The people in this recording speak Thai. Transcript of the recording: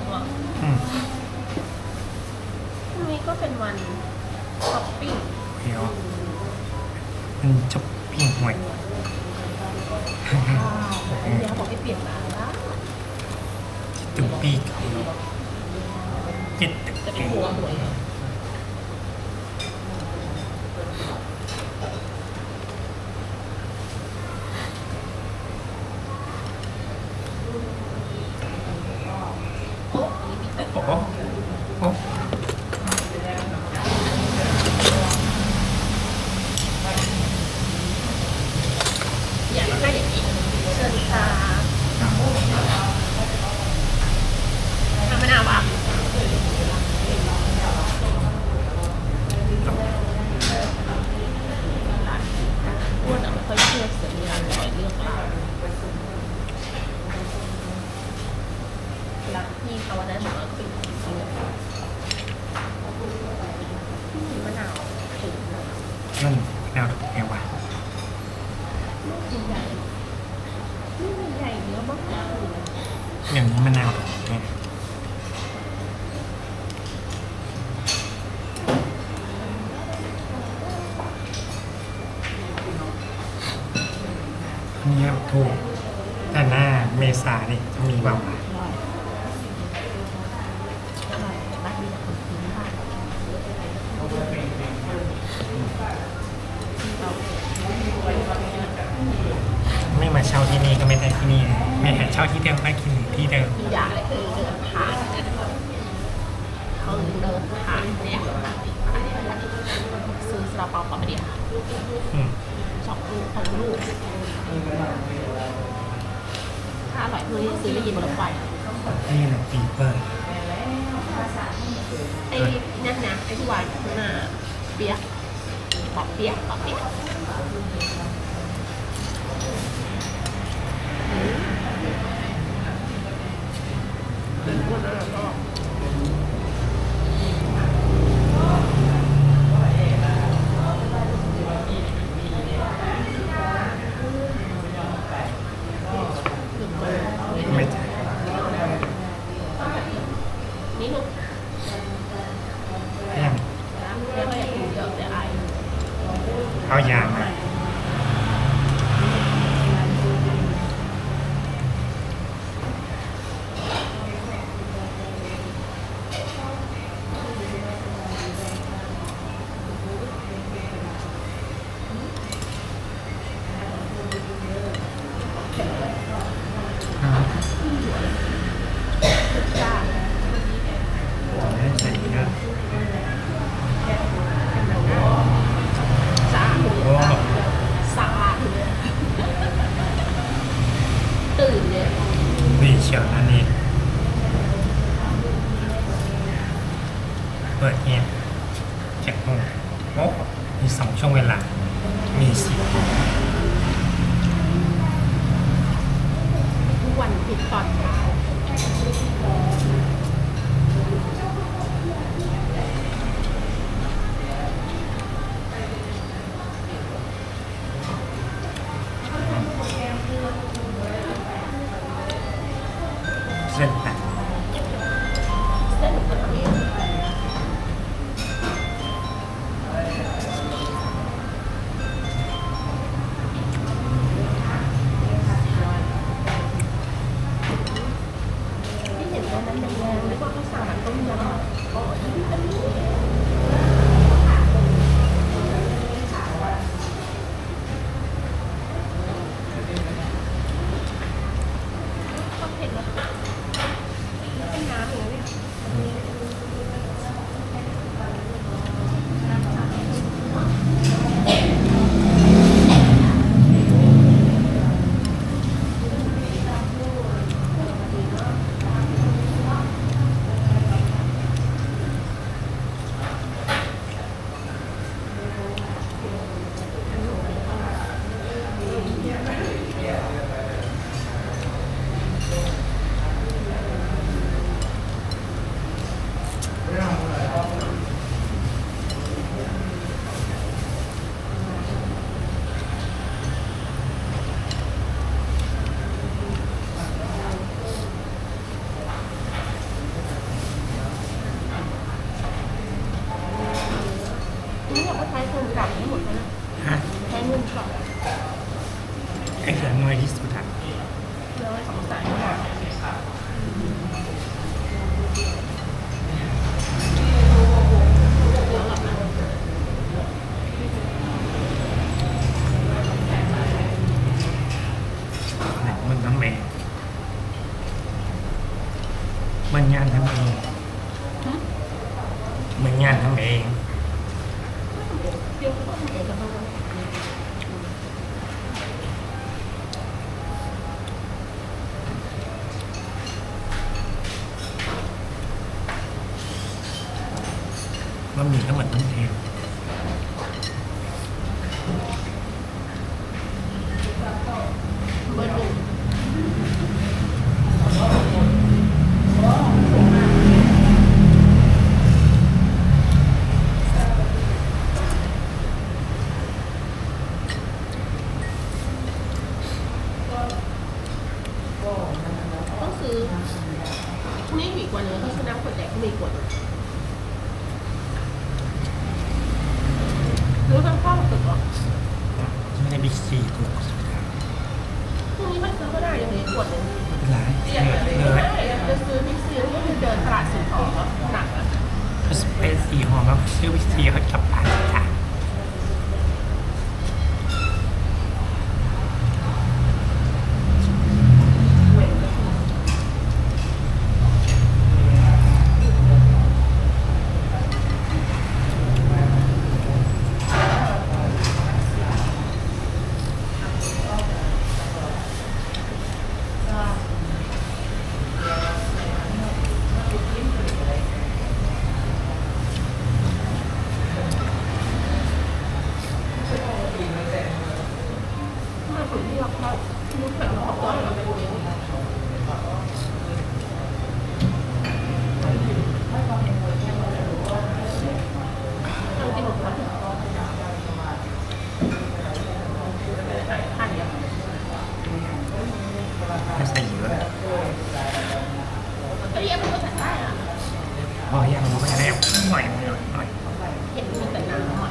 เหรออืมพรุ่งนี้ก็เป็นวันช้อปปิ้งเดี๋ยวมันจะปิ้งหวย เดี๋ยวบอกให้เปลี่ยนร้านแล้ว ตึงปีกเจ็ดตึง จะเป็ ปี นหัวหวยโอ้นี่มีแต่ โอ้โหโอ้ อยากได้อย่างนี้เชิญค่ะทำมะนาวอ่ะอ้วนอ่ะไม่ค่อยเชื่อเสียงเวลาหน่อยเลือกร้านรักพี่เขาวันนั้นบอกว่าปิดจริงๆมะนาวถึง นั่นแนวแนวว่ะ ใหญ่นี่มันใหญ่เนื้อมาก อย่างนี้มะนาวเนี่ยอันนี้ครับถูกแต่หน้าเมษานี่จะมีแบบว่า อร่อยอร่อยบ้านมีแต่คนกินบ้านเรา ไม่มาเช่าที่นี่ก็ไม่ได้ที่นี่ไม่หาเช่าที่เดิมก็กินที่เดิม ทุกอย่างเลยคือเดินผ่านเนี่ยเขาเดินผ่านเนี่ยซื้อซาลาเปาปลาเดียว อืม 2 ลูกถ้าอร่อยคือซื้อไปกินบนรถไฟ นี่แหละปีเปิด ไอ้นั่นนะไอ้ที่วางอยู่ข้างหน้าเปี๊ยกปอบเปี๊ยกปอบเปี๊ยกไม่ใช่ นี่ลูก แห้ง แล้วก็อยากดูเยอะแต่อาย เอายางมาอ่า จ้า ไม่ใส่เยอะ จ้า โอ้ สาตื่นเลย ดีเชียวอันนี้เปิดเงียบ7 โมงโอ้มี2 ช่วงเวลา มี10 ทุกวันปิดตอนเช้า เส้นแตก เส้นกับเอง ที่เห็นว่านั้นแดงๆนึกว่าเขาสั่งต้มยำอ๋อที่นี่เป็นข้าวเผ็ดนะเป็นน้ำอย่างนี้ มันงานทำเอง หึ มันงานทำเอง เดี๋ยวก็ทำเองกับเรา มันมีทั้งหมดทั้งเทป เบอร์หนึ่งต้องซื้อนี่มีกว่าเนื้อต้องซื้อน้ำขวดใหญ่ก็มีขวดหรือข้างๆตึกเหรอ ไม่ได้บิ๊กซีถูก พรุ่งนี้มันซื้อก็ได้ยังมีขวดหนึง หลาย เดี๋ยว เลย จะซื้อบิ๊กซีแล้วก็ไปเดินตลาดสินค้าหนักอะ สเปซสีหอมแล้วซื้อบิ๊กซีเขากลับบ้านจ้ะมาถึงที่เราเขาลูกแบบเขาก่อนเราไปดูเองเรากินหมดแล้วผ่านยัง ไม่ใส่เยอะ แต่ยังมันก็จัดได้อะ พอยังรู้ไม่ได้หน่อยหน่อย เห็นมันแต่น้ำอ่ะ